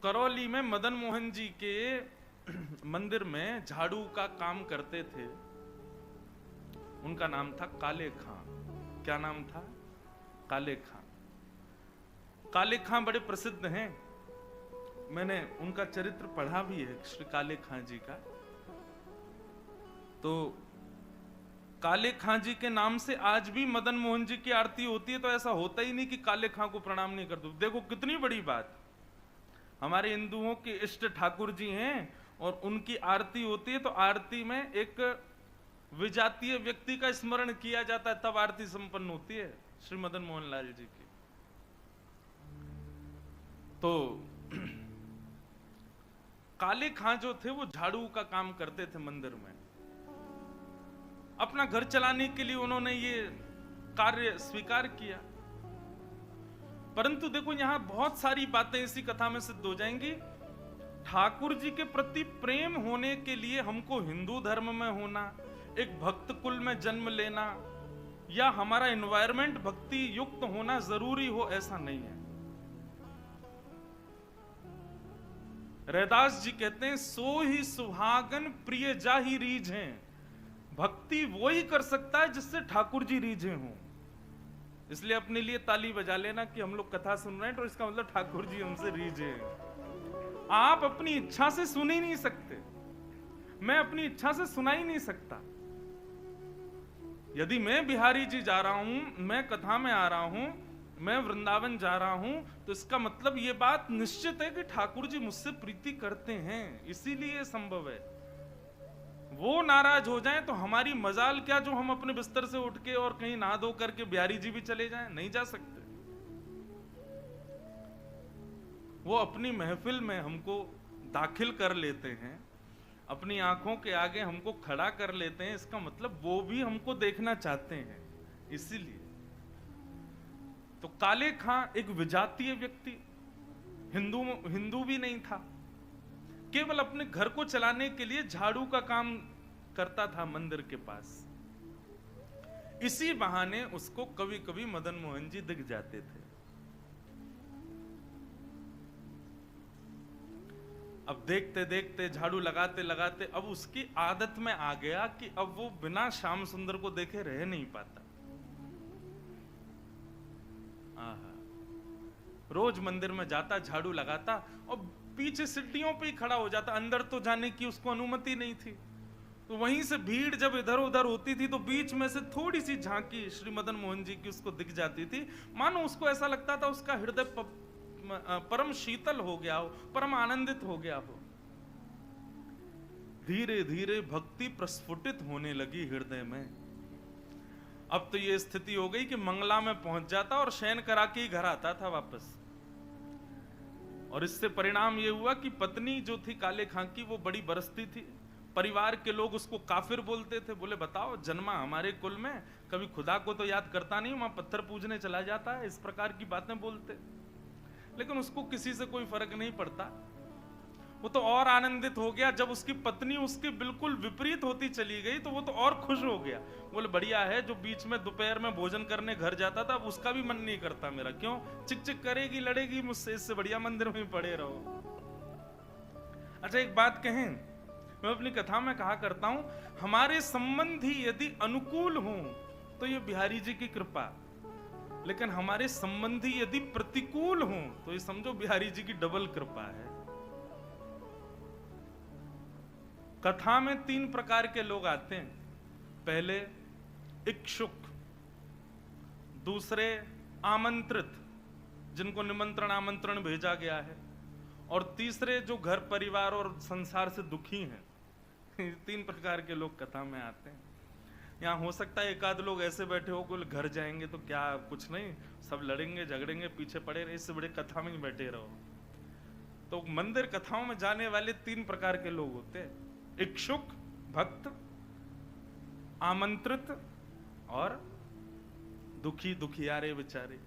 करौली में मदन मोहन जी के मंदिर में झाड़ू का काम करते थे। उनका नाम था काले खां। क्या नाम था? काले खां। काले खां बड़े प्रसिद्ध हैं। मैंने उनका चरित्र पढ़ा भी है, श्री काले खां जी का। तो काले खां जी के नाम से आज भी मदन मोहन जी की आरती होती है। तो ऐसा होता ही नहीं कि काले खां को प्रणाम नहीं कर दो। देखो कितनी बड़ी बात। हमारे हिंदुओं के इष्ट ठाकुर जी हैं और उनकी आरती होती है, तो आरती में एक विजातीय व्यक्ति का स्मरण किया जाता है, तब आरती संपन्न होती है श्री मदन मोहन लाल जी की। तो काले खां जो थे वो झाड़ू का काम करते थे मंदिर में। अपना घर चलाने के लिए उन्होंने ये कार्य स्वीकार किया। परंतु देखो यहां बहुत सारी बातें इसी कथा में सिद्ध हो जाएंगी। ठाकुर जी के प्रति प्रेम होने के लिए हमको हिंदू धर्म में होना, एक भक्त कुल में जन्म लेना, या हमारा एनवायरमेंट भक्ति युक्त होना जरूरी हो, ऐसा नहीं है। रैदास जी कहते हैं, सो ही सुहागन प्रिय जाहि रीझें। भक्ति वो ही कर सकता है जिससे ठाकुर जी रीझे हों। इसलिए अपने लिए ताली बजा लेना कि हम लोग कथा सुन रहे हैं, तो इसका मतलब ठाकुर जी हमसे रीझे हैं। आप अपनी इच्छा से सुन ही नहीं सकते, मैं अपनी इच्छा से सुना ही नहीं सकता। यदि मैं बिहारी जी जा रहा हूं, मैं कथा में आ रहा हूं, मैं वृंदावन जा रहा हूं, तो इसका मतलब यह बात निश्चित है कि ठाकुर जी मुझसे प्रीति करते हैं, इसीलिए संभव है। वो नाराज हो जाएं तो हमारी मजाल क्या जो हम अपने बिस्तर से उठ के और कहीं नहा धो करके बिहारी जी भी चले जाएं? नहीं जा सकते। वो अपनी महफिल में हमको दाखिल कर लेते हैं, अपनी आंखों के आगे हमको खड़ा कर लेते हैं, इसका मतलब वो भी हमको देखना चाहते हैं, इसीलिए। तो काले खां एक विजातीय व्यक्ति, हिंदू भी नहीं था, केवल अपने घर को चलाने के लिए झाड़ू का काम करता था मंदिर के पास। इसी बहाने उसको कभी कभी मदन मोहन जी दिख जाते थे। अब देखते देखते, झाड़ू लगाते लगाते, अब उसकी आदत में आ गया कि अब वो बिना श्याम सुंदर को देखे रह नहीं पाता। रोज मंदिर में जाता, झाड़ू लगाता और पीछे सीढ़ियों पे ही खड़ा हो जाता। अंदर तो जाने की उसको अनुमति नहीं थी। तो वहीं से भीड़ जब इधर उधर होती थी तो बीच में से थोड़ी सी झांकी श्री मदन मोहन जी की उसको दिख जाती थी। मानो उसको ऐसा लगता था उसका हृदय परम शीतल हो गया हो, परम आनंदित हो गया हो। धीरे धीरे भक्ति प्रस्फुटित होने लगी हृदय में। अब तो ये स्थिति हो गई कि मंगला में पहुंच जाता और शयन करा के ही घर आता था वापस। और इससे परिणाम ये हुआ कि पत्नी जो थी काले खां की, वो बड़ी बरसती थी। परिवार के लोग उसको काफिर बोलते थे। बोले बताओ, जन्मा हमारे कुल में, कभी खुदा को तो याद करता नहीं, वहां पत्थर पूजने चला जाता है, इस प्रकार की बातें बोलते। लेकिन उसको किसी से कोई फर्क नहीं पड़ता। वो तो और आनंदित हो गया जब उसकी पत्नी उसके बिल्कुल विपरीत होती चली गई, तो वो तो और खुश हो गया। बोले बढ़िया है, जो बीच में दोपहर में भोजन करने घर जाता था, अब उसका भी मन नहीं करता मेरा। क्यों? चिक चिक करेगी, लड़ेगी मुझसे, इससे बढ़िया मंदिर में पड़े रहो। अच्छा एक बात कहें, मैं अपनी कथा में कहा करता हूं, हमारे संबंधी यदि अनुकूल हों तो ये बिहारी जी की कृपा, लेकिन हमारे संबंधी यदि प्रतिकूल हों तो ये समझो बिहारी जी की डबल कृपा है। कथा में 3 प्रकार के लोग आते हैं। पहले इच्छुक, दूसरे आमंत्रित, जिनको निमंत्रण आमंत्रण भेजा गया है, और तीसरे जो घर परिवार और संसार से दुखी हैं। 3 प्रकार के लोग कथा में आते हैं। यहाँ हो सकता है एक आध लोग ऐसे बैठे हो, कोई घर जाएंगे तो क्या, कुछ नहीं, सब लड़ेंगे झगड़ेंगे, पीछे पड़े रहे, इससे बड़े कथा में ही बैठे रहो। तो मंदिर कथाओं में जाने वाले 3 प्रकार के लोग होते हैं, इच्छुक, भक्त, आमंत्रित और दुखी, दुखियारे बेचारे।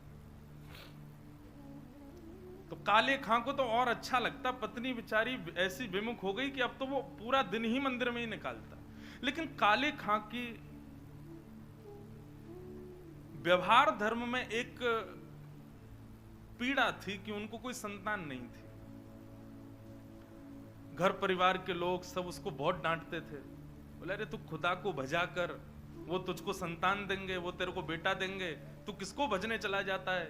तो काले खां को तो और अच्छा लगता, पत्नी बेचारी ऐसी विमुख हो गई कि अब तो वो पूरा दिन ही मंदिर में ही निकालता। लेकिन काले खां की व्यवहार धर्म में एक पीड़ा थी कि उनको कोई संतान नहीं थी। घर परिवार के लोग सब उसको बहुत डांटते थे। बोले अरे तू खुदा को भजा कर, वो तुझको संतान देंगे, वो तेरे को बेटा देंगे, तू किसको भजने चला जाता है,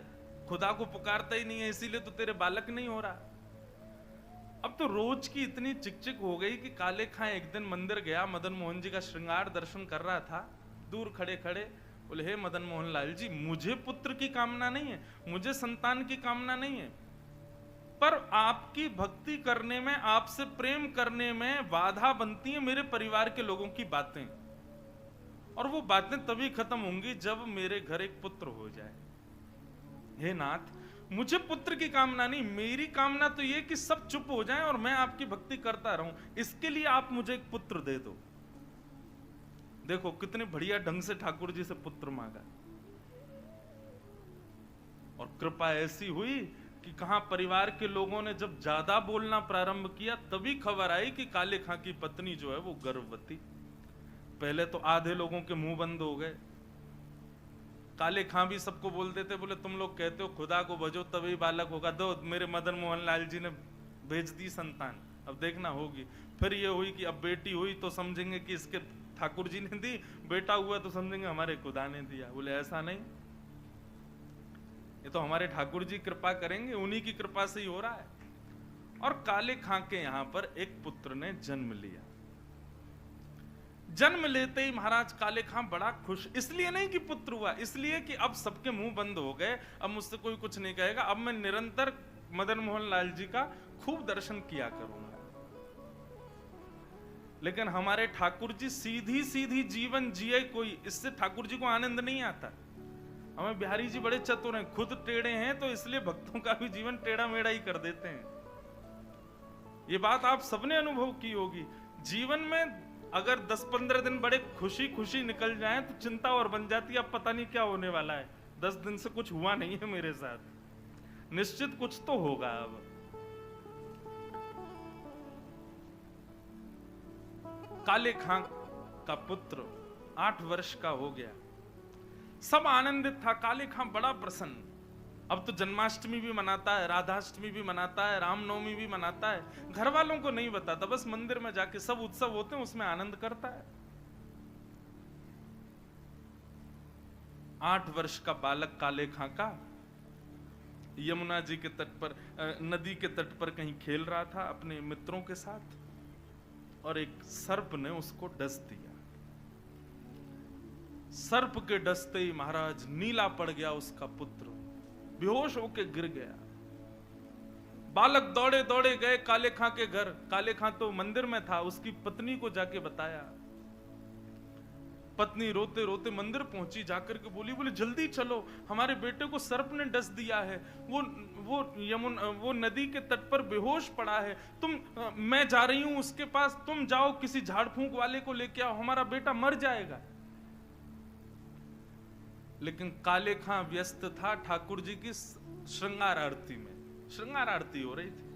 खुदा को पुकारता ही नहीं है, इसीलिए तो तेरे बालक नहीं हो रहा। अब तो रोज की इतनी चिकचिक हो गई कि काले खां एक दिन मंदिर गया, मदन मोहन जी का श्रृंगार दर्शन कर रहा था, दूर खड़े खड़े बोले हे मदन मोहन लाल जी, मुझे पुत्र की कामना नहीं है, मुझे संतान की कामना नहीं है, पर आपकी भक्ति करने में, आपसे प्रेम करने में बाधा बनती है मेरे परिवार के लोगों की बातें, और वो बातें तभी खत्म होंगी जब मेरे घर एक पुत्र हो जाए। हे नाथ, मुझे पुत्र की कामना नहीं, मेरी कामना तो ये कि सब चुप हो जाएं और मैं आपकी भक्ति करता रहूं, इसके लिए आप मुझे एक पुत्र दे दो। देखो कितने बढ़िया ढंग से ठाकुर जी से पुत्र मांगा, और कृपा ऐसी हुई कि कहां परिवार के लोगों ने जब ज्यादा बोलना प्रारंभ किया तभी खबर आई कि काले खां की पत्नी जो है वो गर्भवती। पहले तो आधे लोगों के मुंह बंद हो गए, काले खां भी सबको बोल देते, बोले तुम लोग कहते हो खुदा को भजो तभी बालक होगा, दो मेरे मदन मोहन लाल जी ने भेज दी संतान, अब देखना होगी। फिर ये हुई कि अब बेटी हुई तो समझेंगे कि इसके ठाकुर जी ने दी, बेटा हुआ तो समझेंगे हमारे खुदा ने दिया। बोले ऐसा नहीं, ये तो हमारे ठाकुर जी कृपा करेंगे, उन्हीं की कृपा से ही हो रहा है। और काले खां के यहां पर एक पुत्र ने जन्म लिया। जन्म लेते ही महाराज काले खां बड़ा खुश, इसलिए नहीं कि पुत्र हुआ, इसलिए कि अब सबके मुंह बंद हो गए, अब मुझसे कोई कुछ नहीं कहेगा, अब मैं निरंतर मदन मोहन लाल जी का खूब दर्शन किया करूंगा। लेकिन हमारे ठाकुर जी सीधी सीधी जीवन जिए कोई, इससे ठाकुर जी को आनंद नहीं आता। हमें बिहारी जी बड़े चतुर हैं, खुद टेढ़े हैं तो इसलिए भक्तों का भी जीवन टेढ़ा मेढ़ा ही कर देते हैं। ये बात आप सबने अनुभव की होगी। जीवन में अगर 10-15 दिन बड़े खुशी खुशी निकल जाएं तो चिंता और बन जाती है, अब पता नहीं क्या होने वाला है, 10 दिन से कुछ हुआ नहीं है मेरे साथ, निश्चित कुछ तो होगा। अब काले खां का पुत्र 8 वर्ष का हो गया, सब आनंदित था, काले खां बड़ा प्रसन्न। अब तो जन्माष्टमी भी मनाता है, राधाष्टमी भी मनाता है, रामनवमी भी मनाता है, घर वालों को नहीं बताता, बस मंदिर में जाके सब उत्सव होते हैं उसमें आनंद करता है। 8 वर्ष का बालक काले खां का यमुना जी के तट पर, नदी के तट पर कहीं खेल रहा था अपने मित्रों के साथ, और एक सर्प ने उसको डस दिया। सर्प के डसते ही महाराज नीला पड़ गया उसका पुत्र, बेहोश होके गिर गया। बालक दौड़े दौड़े गए काले खां के घर, काले खां तो मंदिर में था, उसकी पत्नी को जाके बताया। पत्नी रोते रोते मंदिर पहुंची, जाकर के बोली जल्दी चलो, हमारे बेटे को सर्प ने डस दिया है, वो नदी के तट पर बेहोश पड़ा है, मैं जा रही हूं उसके पास, तुम जाओ किसी झाड़ फूंक वाले को लेके आओ, हमारा बेटा मर जाएगा। लेकिन काले खां व्यस्त था ठाकुर जी की श्रृंगार आरती में, श्रृंगार आरती हो रही थी।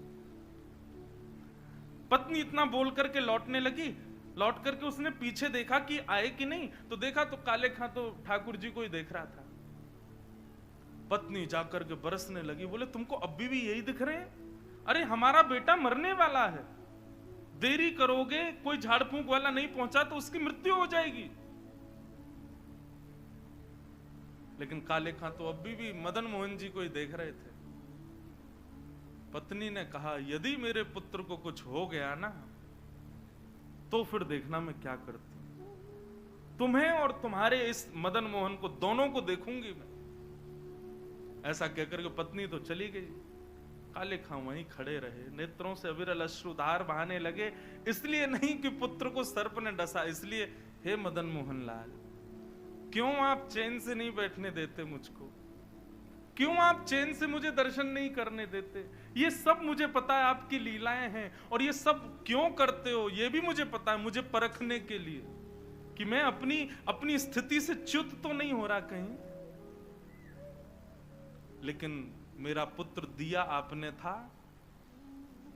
पत्नी इतना बोल करके लौटने लगी, लौट करके उसने पीछे देखा कि आए कि नहीं, तो देखा तो काले खां तो ठाकुर जी को ही देख रहा था। पत्नी जाकर के बरसने लगी, बोले तुमको अभी भी यही दिख रहे हैं? अरे हमारा बेटा मरने वाला है, देरी करोगे, कोई झाड़ फूंक वाला नहीं पहुंचा तो उसकी मृत्यु हो जाएगी। लेकिन काले खां तो अभी भी मदन मोहन जी को ही देख रहे थे। पत्नी ने कहा यदि मेरे पुत्र को कुछ हो गया ना तो फिर देखना मैं क्या करती, तुम्हें और तुम्हारे इस मदन मोहन को दोनों को देखूंगी मैं। ऐसा कहकर के पत्नी तो चली गई, काले खां वहीं खड़े रहे, नेत्रों से अविरल अश्रुधार बहाने लगे, इसलिए नहीं कि पुत्र को सर्प ने डसा, इसलिए हे मदन मोहन लाल, क्यों आप चैन से नहीं बैठने देते मुझको, क्यों आप चैन से मुझे दर्शन नहीं करने देते? ये सब मुझे पता है आपकी लीलाएं हैं, और ये सब क्यों करते हो ये भी मुझे पता है, मुझे परखने के लिए कि मैं अपनी स्थिति से च्युत तो नहीं हो रहा कहीं। लेकिन मेरा पुत्र दिया आपने था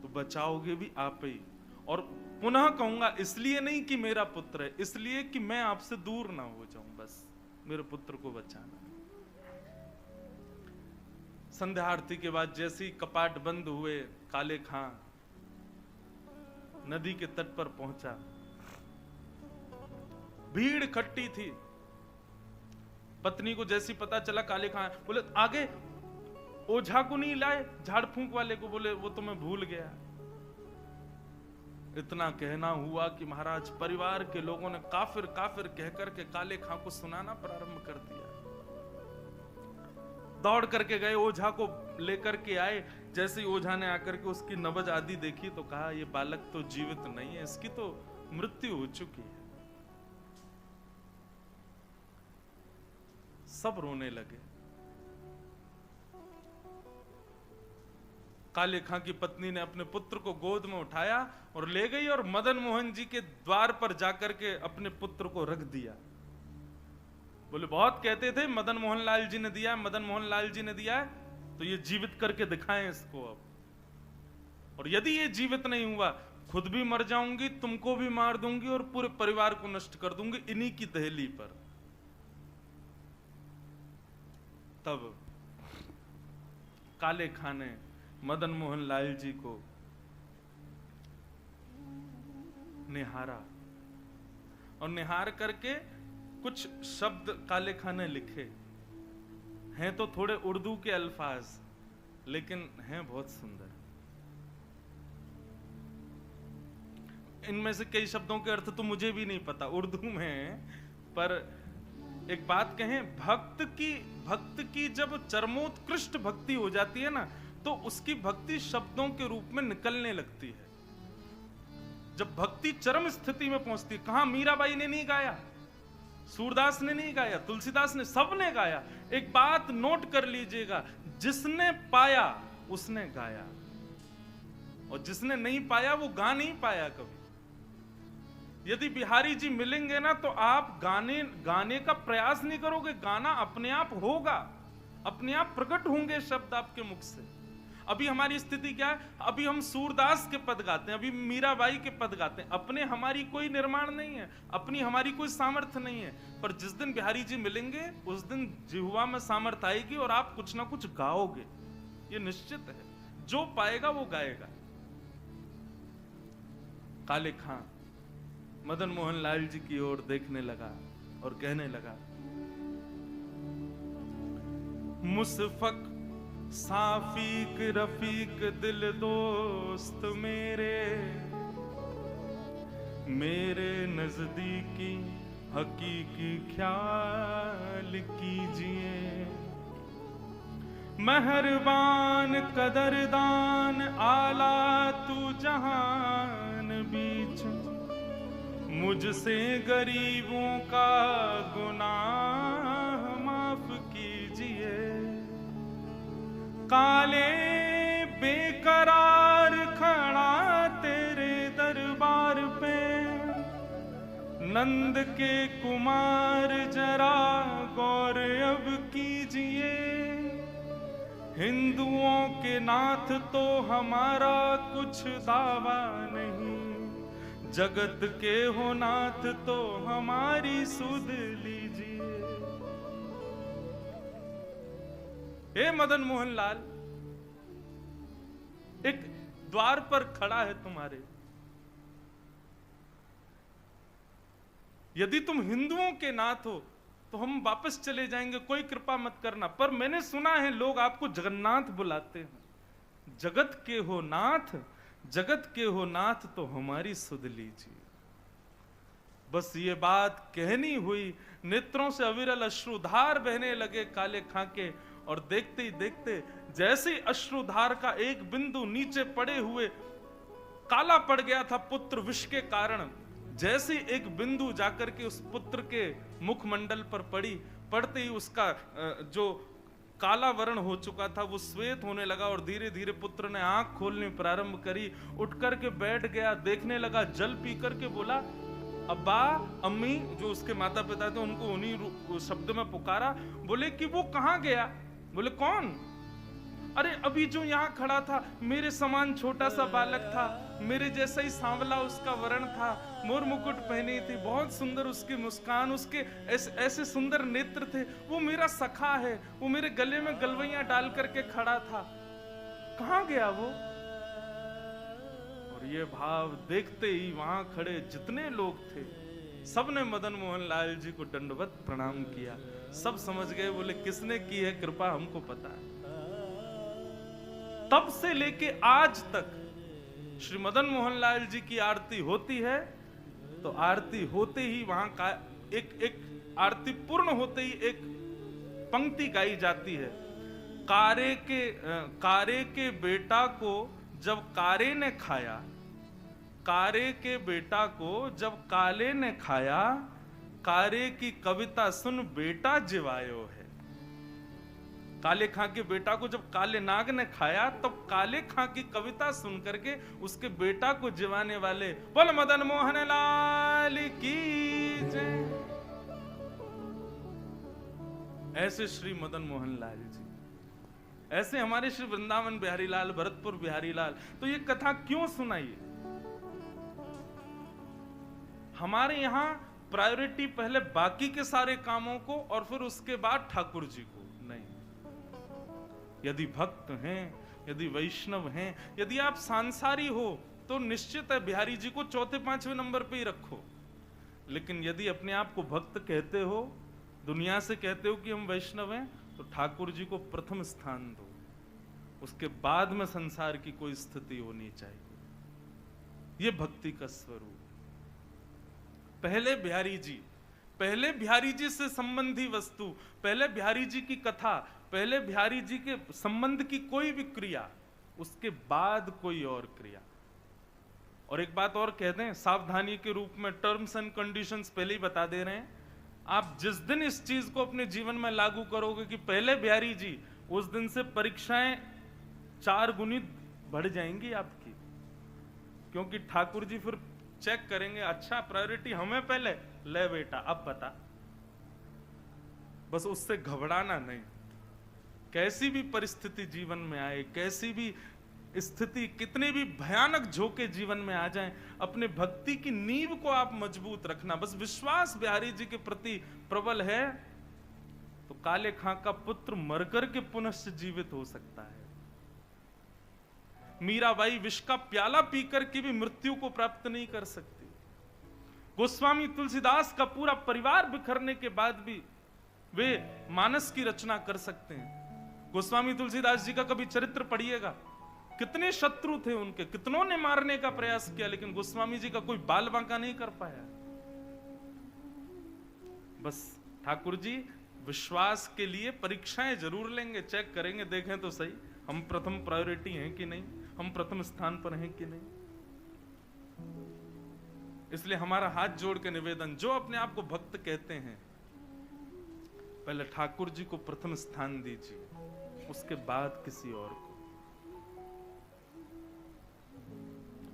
तो बचाओगे भी आप ही, और पुनः कहूंगा इसलिए नहीं कि मेरा पुत्र है, इसलिए कि मैं आपसे दूर ना हो जाऊं, बस मेरे पुत्र को बचाना। संध्या आरती के बाद जैसे ही कपाट बंद हुए, काले खां नदी के तट पर पहुंचा। भीड़ इकट्ठी थी। पत्नी को जैसी पता चला काले खां, बोले आगे ओझा को नहीं लाए, झाड़ फूंक वाले को, बोले वो तो मैं भूल गया। इतना कहना हुआ कि महाराज परिवार के लोगों ने काफिर काफिर कहकर के काले खां को सुनाना प्रारंभ कर दिया। दौड़ करके गए, ओझा को लेकर के आए। जैसे ही ओझा ने आकर के उसकी नब्ज आदि देखी तो कहा ये बालक तो जीवित नहीं है, इसकी तो मृत्यु हो चुकी है। सब रोने लगे। काले खां की पत्नी ने अपने पुत्र को गोद में उठाया और ले गई और मदन मोहन जी के द्वार पर जाकर के अपने पुत्र को रख दिया। बोले बहुत कहते थे मदन मोहन लाल जी ने दिया, मदन मोहन लाल जी ने दिया है, तो ये जीवित करके दिखाएं इसको अब। और यदि ये जीवित नहीं हुआ, खुद भी मर जाऊंगी, तुमको भी मार दूंगी और पूरे परिवार को नष्ट कर दूंगी इन्हीं की दहली पर। तब काले खां ने मदन मोहन लाल जी को निहारा और निहार करके कुछ शब्द काले खां ने लिखे। हैं तो थोड़े उर्दू के अल्फाज, लेकिन हैं बहुत सुंदर। इनमें से कई शब्दों के अर्थ तो मुझे भी नहीं पता, उर्दू में है। पर एक बात कहें, भक्त की जब चरमोत्कृष्ट भक्ति हो जाती है ना, तो उसकी भक्ति शब्दों के रूप में निकलने लगती है। जब भक्ति चरम स्थिति में पहुंचती है, कहां मीराबाई ने नहीं गाया, सूरदास ने नहीं गाया, तुलसीदास ने, सबने गाया। एक बात नोट कर लीजिएगा, जिसने पाया उसने गाया, और जिसने नहीं पाया वो गा नहीं पाया कभी। यदि बिहारी जी मिलेंगे ना, तो आप गाने का प्रयास नहीं करोगे, गाना अपने आप होगा, अपने आप प्रकट होंगे शब्द आपके मुख से। अभी हमारी स्थिति क्या है, अभी हम सूरदास के पद गाते हैं, अभी मीराबाई के पद गाते हैं, अपने हमारी कोई निर्माण नहीं है, अपनी हमारी कोई सामर्थ्य नहीं है। पर जिस दिन बिहारी जी मिलेंगे, उस दिन जिह्वा में सामर्थ्य आएगी और आप कुछ ना कुछ गाओगे, ये निश्चित है। जो पाएगा वो गाएगा। काले खां मदन मोहन लाल जी की ओर देखने लगा और कहने लगा, मुसफक साफीक रफीक दिल दोस्त मेरे नजदीकी हकीकी ख्याल कीजिए। मेहरबान कदरदान आला तू जहान बीच, मुझसे गरीबों का गुनाह माफ कीजिए। काले बेकरार खड़ा तेरे दरबार पे, नंद के कुमार जरा गौर अब कीजिए। हिंदुओं के नाथ तो हमारा कुछ दावा नहीं, जगत के हो नाथ तो हमारी सुध लीजिए। हे मदन मोहन लाल, एक द्वार पर खड़ा है तुम्हारे, यदि तुम हिंदुओं के नाथ हो तो हम वापस चले जाएंगे, कोई कृपा मत करना। पर मैंने सुना है लोग आपको जगन्नाथ बुलाते हैं। जगत के हो नाथ, जगत के हो नाथ तो हमारी सुध लीजिए। बस ये बात कहनी हुई, नेत्रों से अविरल अश्रुधार बहने लगे काले खां के, और देखते ही देखते जैसे ही अश्रुधार का एक बिंदु नीचे पड़े हुए काला पड़ गया था पुत्र विष के कारण, जैसे एक बिंदु जाकर के उस पुत्र के मुखमंडल पर पड़ी, पड़ते ही उसका जो काला वर्ण हो चुका था वो श्वेत होने लगा, और धीरे धीरे पुत्र ने आंख खोलनी प्रारंभ करी। उठ करके बैठ गया, देखने लगा, जल पी करके बोला, अब्बा अम्मी, जो उसके माता पिता थे उनको उन्हीं शब्द में पुकारा। बोले कि वो कहाँ गया? बोले कौन? अरे अभी जो यहाँ खड़ा था, मेरे समान छोटा सा बालक था, मेरे जैसा ही सांवला उसका वर्ण था, मोर मुकुट पहनी थी, बहुत सुंदर उसकी मुस्कान, उसके ऐसे सुंदर नेत्र थे, वो मेरा सखा है, वो मेरे गले में गलवैयां डाल करके खड़ा था, कहाँ गया वो? और और ये भाव देखते ही वहां खड़े जितने लोग थे सबने मदन मोहन लाल जी को दंडवत प्रणाम किया। सब समझ गए, बोले किसने की है कृपा हमको पता है। तब से लेके आज तक श्री मदन मोहन लाल जी की आरती होती है तो आरती होते ही वहां का एक आरती पूर्ण होते ही एक पंक्ति गाई जाती है। कारे के बेटा को जब कारे ने खाया, कारे के बेटा को जब काले ने खाया, कारे की कविता सुन बेटा जिवायो है। काले खां के बेटा को जब काले नाग ने खाया तब काले खां की कविता सुन करके उसके बेटा को जिवाने वाले बोल मदन मोहन लाल की जय। ऐसे श्री मदन मोहन लाल जी, ऐसे हमारे श्री वृंदावन बिहारी लाल, भरतपुर बिहारी लाल। तो ये कथा क्यों सुनाइए? हमारे यहां प्रायोरिटी पहले बाकी के सारे कामों को और फिर उसके बाद ठाकुर जी को नहीं। यदि भक्त हैं, यदि वैष्णव हैं, यदि आप सांसारी हो तो निश्चित है बिहारी जी को चौथे पांचवें नंबर पे ही रखो। लेकिन यदि अपने आप को भक्त कहते हो, दुनिया से कहते हो कि हम वैष्णव हैं, तो ठाकुर जी को प्रथम स्थान दो। उसके बाद में संसार की कोई स्थिति होनी चाहिए। यह भक्ति का स्वरूप। पहले बिहारी जी से संबंधी वस्तु, पहले बिहारी जी की कथा, पहले बिहारी जी के संबंध की कोई भी क्रिया, उसके बाद कोई और क्रिया। और एक बात और कह दें सावधानी के रूप में, टर्म्स एंड कंडीशंस पहले ही बता दे रहे हैं। आप जिस दिन इस चीज को अपने जीवन में लागू करोगे कि पहले बिहारी जी, उस दिन से परीक्षाएं 4 गुनी बढ़ जाएंगी आपकी। क्योंकि ठाकुर जी फिर चेक करेंगे, अच्छा प्रायोरिटी हमें पहले, ले बेटा अब बता। बस उससे घबराना नहीं। कैसी भी परिस्थिति जीवन में आए, कैसी भी स्थिति, कितने भी भयानक झोंके जीवन में आ जाएं, अपने भक्ति की नींव को आप मजबूत रखना। बस विश्वास बिहारी जी के प्रति प्रबल है तो काले खां का पुत्र मरकर के पुनः जीवित हो सकता है। मीराबाई विष का प्याला पीकर के भी मृत्यु को प्राप्त नहीं कर सकती। गोस्वामी तुलसीदास का पूरा परिवार बिखरने के बाद भी वे मानस की रचना कर सकते हैं। गोस्वामी तुलसीदास जी का कभी चरित्र पढ़िएगा, कितने शत्रु थे उनके, कितनों ने मारने का प्रयास किया, लेकिन गोस्वामी जी का कोई बाल बांका नहीं कर पाया। बस ठाकुर जी विश्वास के लिए परीक्षाएं जरूर लेंगे, चेक करेंगे, देखें तो सही हम प्रथम प्रायोरिटी हैं कि नहीं, हम प्रथम स्थान पर हैं कि नहीं। इसलिए हमारा हाथ जोड़ के निवेदन, जो अपने आप को भक्त कहते हैं, पहले ठाकुर जी को प्रथम स्थान दीजिए, उसके बाद किसी और को।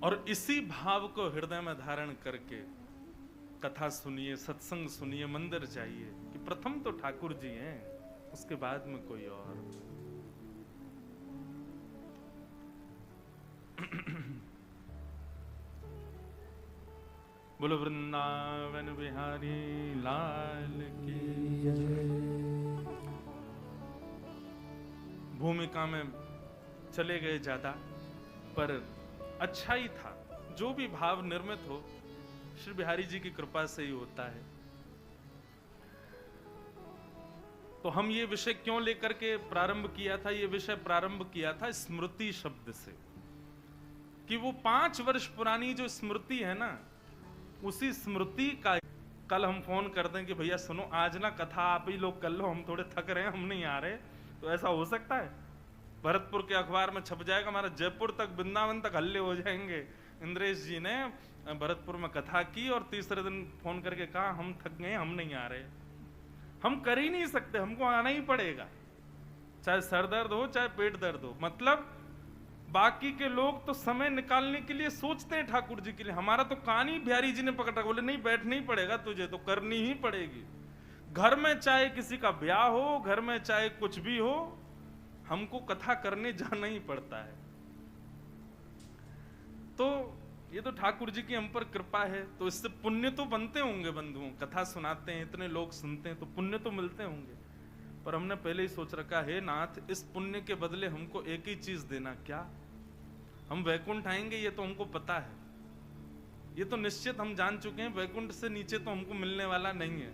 और इसी भाव को हृदय में धारण करके कथा सुनिए, सत्संग सुनिए, मंदिर जाइए कि प्रथम तो ठाकुर जी हैं, उसके बाद में कोई और। बोलो वृंदावन बिहारी लाल की जय। भूमिका में चले गए ज्यादा, पर अच्छा ही था। जो भी भाव निर्मित हो श्री बिहारी जी की कृपा से ही होता है। तो हम ये विषय क्यों लेकर के प्रारंभ किया था? ये विषय प्रारंभ किया था स्मृति शब्द से, कि वो 5 वर्ष पुरानी जो स्मृति है ना, उसी स्मृति का कल हम फोन कर दें कि भैया सुनो आज ना कथा आप ही लोग कर लो, हम थोड़े थक रहे हैं, हम नहीं आ रहे, तो ऐसा हो सकता है? भरतपुर के अखबार में छप जाएगा, हमारा जयपुर तक, वृंदावन तक हल्ले हो जाएंगे। इंद्रेश जी ने भरतपुर में कथा की और तीसरे दिन फोन करके कहा हम थक गए, हम नहीं आ रहे। हम कर ही नहीं सकते, हमको आना ही पड़ेगा, चाहे सर दर्द हो चाहे पेट दर्द हो। मतलब बाकी के लोग तो समय निकालने के लिए सोचते हैं ठाकुर जी के लिए, हमारा तो कान ही बिहारी जी ने पकड़ रखा, बोले नहीं बैठना ही पड़ेगा तुझे, तो करनी ही पड़ेगी। घर में चाहे किसी का ब्याह हो, घर में चाहे कुछ भी हो, हमको कथा करने जाना ही पड़ता है। तो ये तो ठाकुर जी की हम पर कृपा है, तो इससे पुण्य तो बनते होंगे बंधुओं, कथा सुनाते हैं, इतने लोग सुनते हैं, तो पुण्य तो मिलते होंगे। पर हमने पहले ही सोच रखा है नाथ, इस पुण्य के बदले हमको एक ही चीज देना, क्या? हम वैकुंठ आएंगे ये तो हमको पता है, ये तो निश्चित हम जान चुके हैं, वैकुंठ से नीचे तो हमको मिलने वाला नहीं है।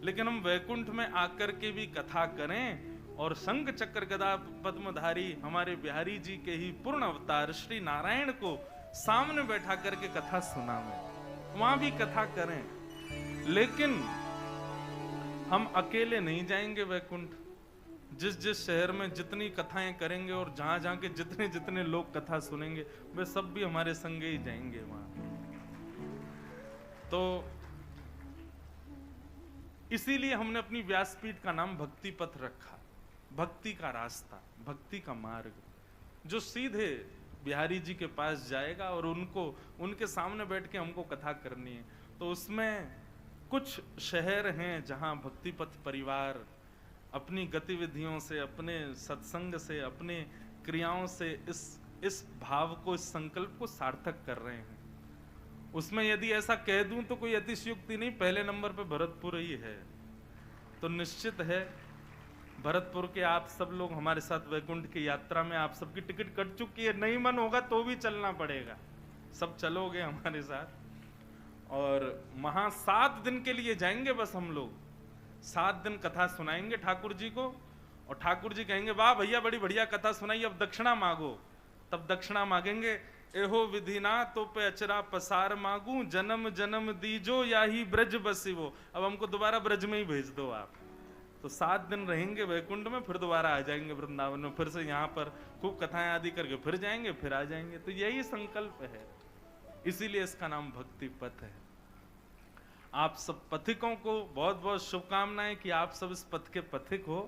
लेकिन हम वैकुंठ में आकर के भी कथा करें और शंख चक्र गदा पद्मधारी हमारे बिहारी जी के ही पूर्ण अवतार श्री नारायण को सामने बैठा करके कथा सुनावें, वहां भी कथा करें। लेकिन हम अकेले नहीं जाएंगे वैकुंठ। जिस जिस शहर में जितनी कथाएं करेंगे और जहां जहां के जितने जितने लोग कथा सुनेंगे वे सब भी हमारे संगे ही जाएंगे वहां। तो इसीलिए हमने अपनी व्यासपीठ का नाम भक्ति पथ रखा। भक्ति का रास्ता, भक्ति का मार्ग, जो सीधे बिहारी जी के पास जाएगा और उनको उनके सामने बैठ के हमको कथा करनी है। तो उसमें कुछ शहर हैं जहां भक्ति पथ परिवार अपनी गतिविधियों से, अपने सत्संग से, अपने क्रियाओं से इस भाव को, इस संकल्प को सार्थक कर रहे हैं। उसमें यदि ऐसा कह दूं तो कोई अतिशयोक्ति नहीं, पहले नंबर पे भरतपुर ही है। तो निश्चित है भरतपुर के आप सब लोग हमारे साथ वैकुंठ की यात्रा में, आप सबकी टिकट कट चुकी है, नहीं मन होगा तो भी चलना पड़ेगा, सब चलोगे हमारे साथ। और वहां 7 दिन के लिए जाएंगे बस हम लोग। 7 दिन कथा सुनाएंगे ठाकुर जी को, और ठाकुर जी कहेंगे वाह भैया बड़ी बढ़िया कथा सुनाई, अब दक्षिणा मांगो। तब दक्षिणा मांगेंगे, एहो विधिना तो पे अचरा पसार मांगू, जन्म जन्म दीजो या ही ब्रज बसिवो। अब हमको दोबारा ब्रज में ही भेज दो आप। तो 7 दिन रहेंगे वैकुंठ में, फिर दोबारा आ जाएंगे वृंदावन में, फिर से यहाँ पर खूब कथाएं आदि करके फिर जाएंगे, फिर आ जाएंगे। तो यही संकल्प है, इसीलिए इसका नाम भक्ति पथ है। आप सब पथिकों को बहुत बहुत शुभकामनाएं कि आप सब इस पथ के पथिक हो।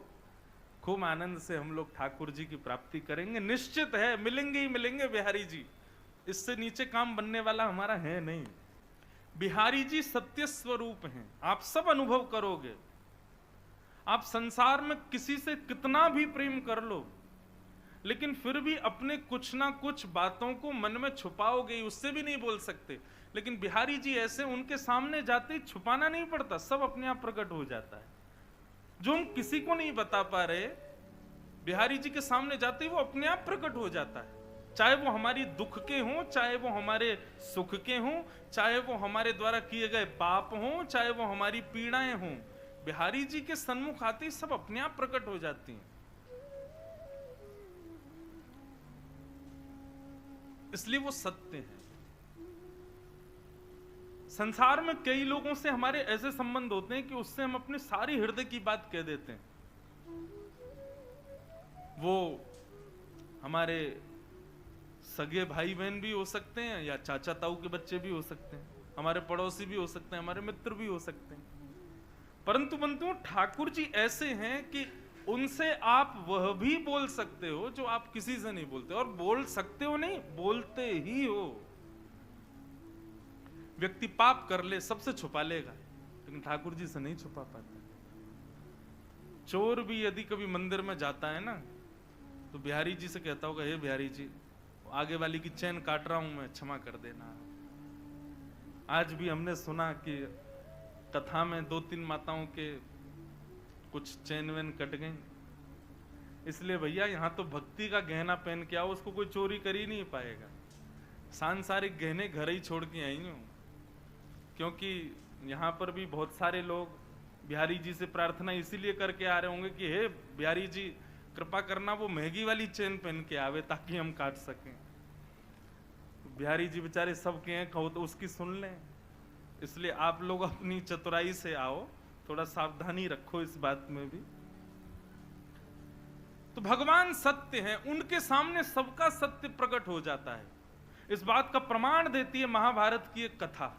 खूब आनंद से हम लोग ठाकुर जी की प्राप्ति करेंगे। निश्चित है मिलेंगे ही मिलेंगे बिहारी जी, इससे नीचे काम बनने वाला हमारा है नहीं। बिहारी जी सत्य स्वरूप हैं, आप सब अनुभव करोगे। आप संसार में किसी से कितना भी प्रेम कर लो, लेकिन फिर भी अपने कुछ ना कुछ बातों को मन में छुपाओगे, उससे भी नहीं बोल सकते। लेकिन बिहारी जी ऐसे, उनके सामने जाते ही छुपाना नहीं पड़ता, सब अपने आप प्रकट हो जाता है। जो हम किसी को नहीं बता पा रहे, बिहारी जी के सामने जाते ही वो अपने आप प्रकट हो जाता है। चाहे वो हमारी दुख के हों, चाहे वो हमारे सुख के हों, चाहे वो हमारे द्वारा किए गए पाप हों, चाहे वो हमारी पीड़ाएं हों, बिहारी जी के सन्मुख आते ही सब अपने आप प्रकट हो जाती हैं। इसलिए वो सत्य है। संसार में कई लोगों से हमारे ऐसे संबंध होते हैं कि उससे हम अपने सारी हृदय की बात कह देते हैं। वो हमारे सगे भाई बहन भी हो सकते हैं, या चाचा ताऊ के बच्चे भी हो सकते हैं, हमारे पड़ोसी भी हो सकते हैं, हमारे मित्र भी हो सकते हैं। परंतु बंधुओं, ठाकुर जी ऐसे हैं कि उनसे आप वह भी बोल सकते हो जो आप किसी से नहीं बोलते। और बोल सकते हो नहीं, बोलते ही हो। व्यक्ति पाप कर ले, सबसे छुपा लेगा, लेकिन ठाकुर जी से नहीं छुपा पाता। चोर भी यदि कभी मंदिर में जाता है ना, तो बिहारी जी से कहता होगा, हे बिहारी जी, आगे वाली की चैन काट रहा हूं मैं, क्षमा कर देना। आज भी हमने सुना कि कथा में 2-3 माताओं के कुछ चैन वैन कट गई। इसलिए भैया यहाँ तो भक्ति का गहना पहन के आओ, उसको कोई चोरी कर ही नहीं पाएगा। सांसारिक गहने घर ही छोड़ के आई हूं, क्योंकि यहाँ पर भी बहुत सारे लोग बिहारी जी से प्रार्थना इसीलिए करके आ रहे होंगे कि हे बिहारी जी कृपा करना वो महंगी वाली चेन पहन के आवे ताकि हम काट सकें। बिहारी जी बेचारे सबके हैं, कहो तो उसकी सुन लें। इसलिए आप लोग अपनी चतुराई से आओ, थोड़ा सावधानी रखो इस बात में भी। तो भगवान सत्य हैं, उनके सामने सबका सत्य प्रकट हो जाता है। इस बात का प्रमाण देती है महाभारत की एक कथा।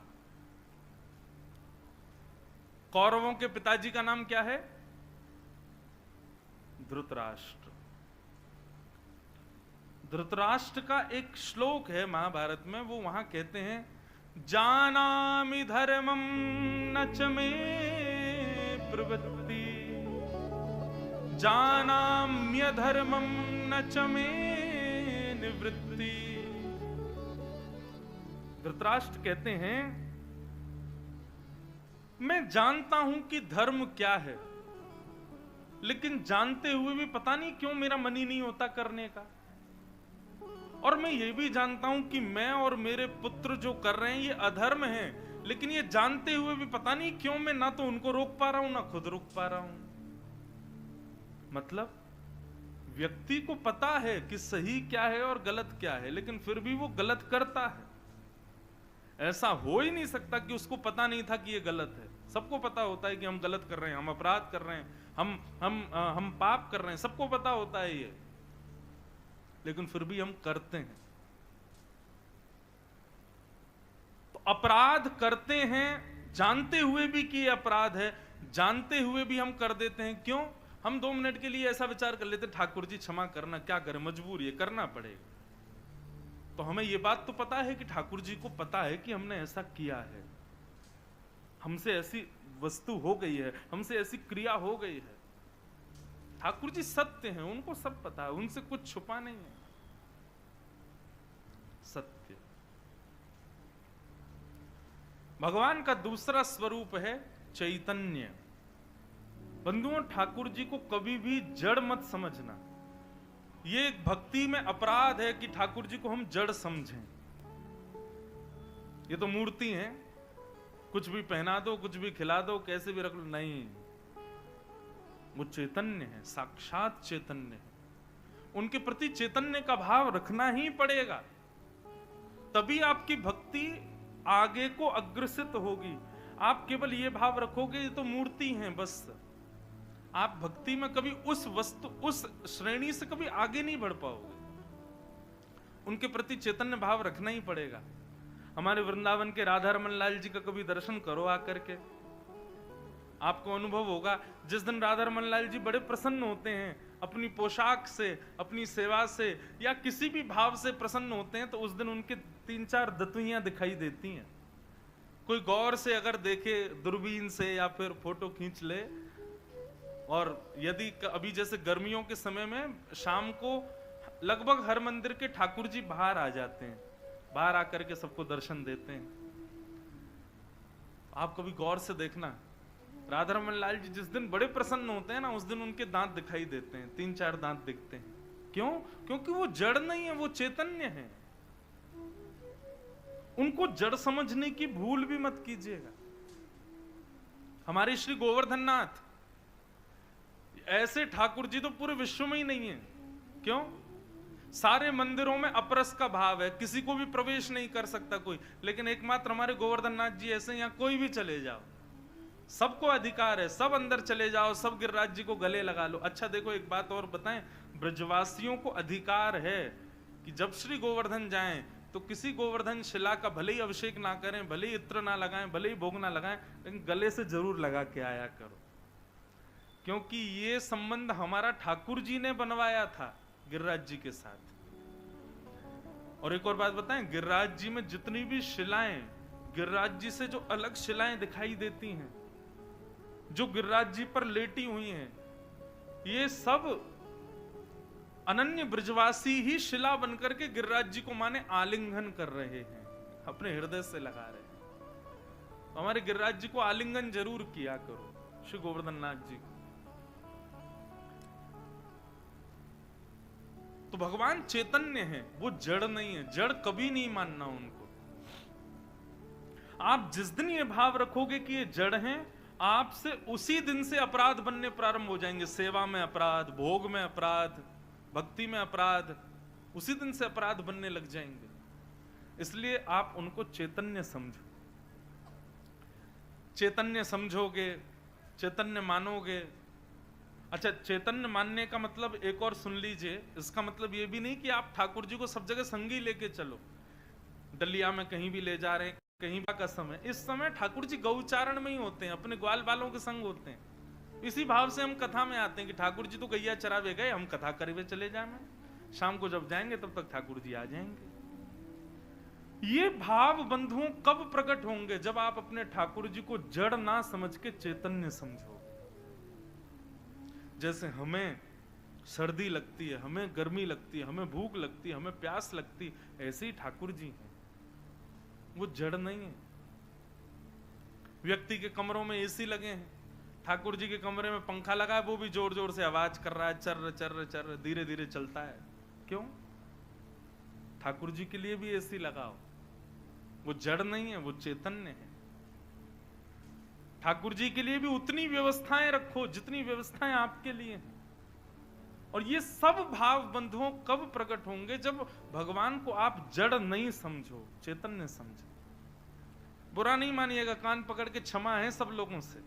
कौरवों के पिताजी का नाम क्या है? धृतराष्ट्र। धृतराष्ट्र का एक श्लोक है महाभारत में, वो वहां कहते हैं, जानामि धर्मं न च मे प्रवृत्ति, जानाम्य धर्मं न च मे निवृत्ति। धृतराष्ट्र कहते हैं, मैं जानता हूं कि धर्म क्या है, लेकिन जानते हुए भी पता नहीं क्यों मेरा मन ही नहीं होता करने का। और मैं ये भी जानता हूं कि मैं और मेरे पुत्र जो कर रहे हैं ये अधर्म है, लेकिन ये जानते हुए भी पता नहीं क्यों मैं ना तो उनको रोक पा रहा हूं ना खुद रोक पा रहा हूं। मतलब व्यक्ति को पता है कि सही क्या है और गलत क्या है, लेकिन फिर भी वो गलत करता है। ऐसा हो ही नहीं सकता कि उसको पता नहीं था कि ये गलत है। सबको पता होता है कि हम गलत कर रहे हैं, हम अपराध कर रहे हैं, हम पाप कर रहे हैं, सबको पता होता है ये, लेकिन फिर भी हम करते हैं। तो अपराध करते हैं जानते हुए भी कि ये अपराध है, जानते हुए भी हम कर देते हैं। क्यों? हम 2 मिनट के लिए ऐसा विचार कर लेते, ठाकुर जी क्षमा करना, क्या करें, मजबूर ये करना पड़ेगा। तो हमें ये बात तो पता है कि ठाकुर जी को पता है कि हमने ऐसा किया है, हमसे ऐसी वस्तु हो गई है, हमसे ऐसी क्रिया हो गई है। ठाकुर जी सत्य हैं, उनको सब पता है, उनसे कुछ छुपा नहीं है। सत्य। भगवान का दूसरा स्वरूप है चैतन्य। बंधुओं, ठाकुर जी को कभी भी जड़ मत समझना। ये एक भक्ति में अपराध है कि ठाकुर जी को हम जड़ समझें। ये तो मूर्ति है, कुछ भी पहना दो, कुछ भी खिला दो, कैसे भी रख लो, नहीं, वो चैतन्य है, साक्षात चैतन्य है। उनके प्रति चैतन्य का भाव रखना ही पड़ेगा, तभी आपकी भक्ति आगे को अग्रसित होगी। आप केवल ये भाव रखोगे ये तो मूर्ति है बस, आप भक्ति में कभी उस वस्तु, उस श्रेणी से कभी आगे नहीं बढ़ पाओगे। उनके प्रति चैतन्य भाव रखना ही पड़ेगा। हमारे वृंदावन के राधा रमन लाल जी का कभी दर्शन करो आकर के, आपको अनुभव होगा। जिस दिन राधा रमन लाल जी बड़े प्रसन्न होते हैं, अपनी पोशाक से, अपनी सेवा से या किसी भी भाव से प्रसन्न होते हैं, तो उस दिन उनके 3-4 दतुइयां दिखाई देती हैं। कोई गौर से अगर देखे दूरबीन से या फिर फोटो खींच ले, और यदि अभी जैसे गर्मियों के समय में शाम को लगभग हर मंदिर के ठाकुर जी बाहर आ जाते हैं, बाहर आकर के सबको दर्शन देते हैं। आप कभी गौर से देखना, राधा रमन लाल जी जिस दिन बड़े प्रसन्न होते हैं ना, उस दिन उनके दांत दिखाई देते हैं, 3-4 दांत दिखते हैं। क्यों? क्योंकि वो जड़ नहीं है, वो चैतन्य है। उनको जड़ समझने की भूल भी मत कीजिएगा। हमारे श्री गोवर्धन नाथ, ऐसे ठाकुर जी तो पूरे विश्व में ही नहीं है। क्यों? सारे मंदिरों में अपरस का भाव है, किसी को भी प्रवेश नहीं कर सकता कोई, लेकिन एकमात्र हमारे गोवर्धन नाथ जी ऐसे, यहाँ कोई भी चले जाओ, सबको अधिकार है, सब अंदर चले जाओ, सब गिरिराज जी को गले लगा लो। अच्छा देखो, एक बात और बताएं, ब्रजवासियों को अधिकार है कि जब श्री गोवर्धन जाएं तो किसी गोवर्धन शिला का भले ही अभिषेक ना करें, भले ही इत्र ना लगाएं, भले ही भोग ना लगाएं, लेकिन गले से जरूर लगा के आया करो, क्योंकि ये संबंध हमारा ठाकुर जी ने बनवाया था गिरिराज जी के साथ। और एक और बात बताएं, गिरिराज जी में जितनी भी शिलाएं, गिरिराज जी से जो अलग शिलाएं दिखाई देती हैं, जो गिरिराज जी पर लेटी हुई हैं, ये सब अनन्य ब्रजवासी ही शिला बनकर के गिरिराज जी को माने आलिंगन कर रहे हैं, अपने हृदय से लगा रहे हैं। तो हमारे गिरिराज जी को आलिंगन जरूर किया करो, श्री गोवर्धन नाथ जी को। तो भगवान चैतन्य है, वो जड़ नहीं है, जड़ कभी नहीं मानना उनको। आप जिस दिन ये भाव रखोगे कि ये जड़ हैं, आपसे उसी दिन से अपराध बनने प्रारंभ हो जाएंगे। सेवा में अपराध, भोग में अपराध, भक्ति में अपराध, उसी दिन से अपराध बनने लग जाएंगे। इसलिए आप उनको चैतन्य समझो। चैतन्य समझोगे, चैतन्य मानोगे। अच्छा, चैतन्य मानने का मतलब एक और सुन लीजिए, इसका मतलब ये भी नहीं कि आप ठाकुर जी को सब जगह संगी लेके चलो, डलिया में कहीं भी ले जा रहे हैं, कहीं का समय, इस समय ठाकुर जी गौचारण में ही होते हैं, अपने ग्वाल बालों के संग होते हैं। इसी भाव से हम कथा में आते हैं कि ठाकुर जी तो गैया चरावे गए, हम कथा करवे चले जाए, शाम को जब जाएंगे तब तक ठाकुर जी आ जाएंगे। ये भाव बंधुओं कब प्रकट होंगे? जब आप अपने ठाकुर जी को जड़ ना समझ के चैतन्य समझोगे। जैसे हमें सर्दी लगती है, हमें गर्मी लगती है, हमें भूख लगती है, हमें प्यास लगती है, ऐसे ही ठाकुर जी हैं, वो जड़ नहीं है। व्यक्ति के कमरों में एसी लगे हैं, ठाकुर जी के कमरे में पंखा लगा है, वो भी जोर जोर से आवाज कर रहा है, चर्र चर्र चर्र, धीरे धीरे चलता है। क्यों? ठाकुर जी के लिए भी एसी लगाओ, वो जड़ नहीं है, वो चैतन्य है। ठाकुर जी के लिए भी उतनी व्यवस्थाएं रखो जितनी व्यवस्थाएं आपके लिए हैं। और ये सब भाव बंधुओं कब प्रकट होंगे? जब भगवान को आप जड़ नहीं समझो, चैतन्य समझो। बुरा नहीं मानिएगा, कान पकड़ के क्षमा है सब लोगों से।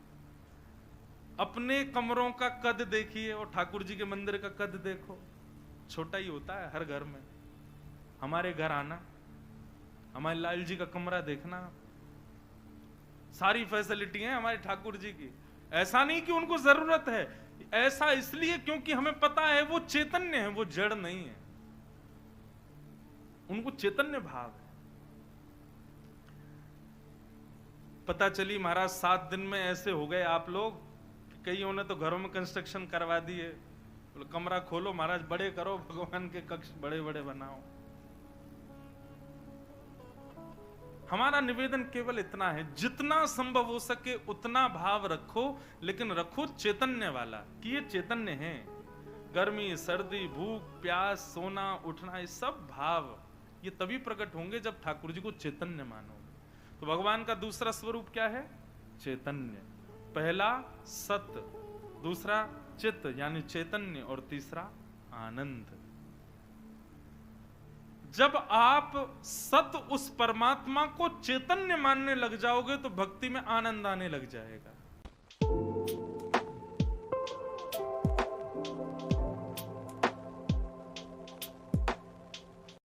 अपने कमरों का कद देखिए और ठाकुर जी के मंदिर का कद देखो, छोटा ही होता है हर घर में। हमारे घर आना, हमारे लाल जी का कमरा देखना, सारी फैसिलिटी है हमारे ठाकुर जी की। ऐसा नहीं कि उनको जरूरत है, ऐसा इसलिए क्योंकि हमें पता है वो चैतन्य है, वो जड़ नहीं है, उनको चैतन्य भाव है। पता चली महाराज 7 दिन में ऐसे हो गए आप लोग, कईयों ने तो घरों में कंस्ट्रक्शन करवा दिए। कमरा खोलो महाराज, बड़े करो, भगवान के कक्ष बड़े बड़े बनाओ। हमारा निवेदन केवल इतना है, जितना संभव हो सके उतना भाव रखो, लेकिन रखो चैतन्य वाला, कि ये चैतन्य है। गर्मी, सर्दी, भूख, प्यास, सोना, उठना, ये सब भाव ये तभी प्रकट होंगे जब ठाकुर जी को चैतन्य मानोगे। तो भगवान का दूसरा स्वरूप क्या है? चैतन्य। पहला सत, दूसरा चित्त यानी चैतन्य, और तीसरा आनंद। जब आप सत उस परमात्मा को चैतन्य मानने लग जाओगे तो भक्ति में आनंद आने लग जाएगा।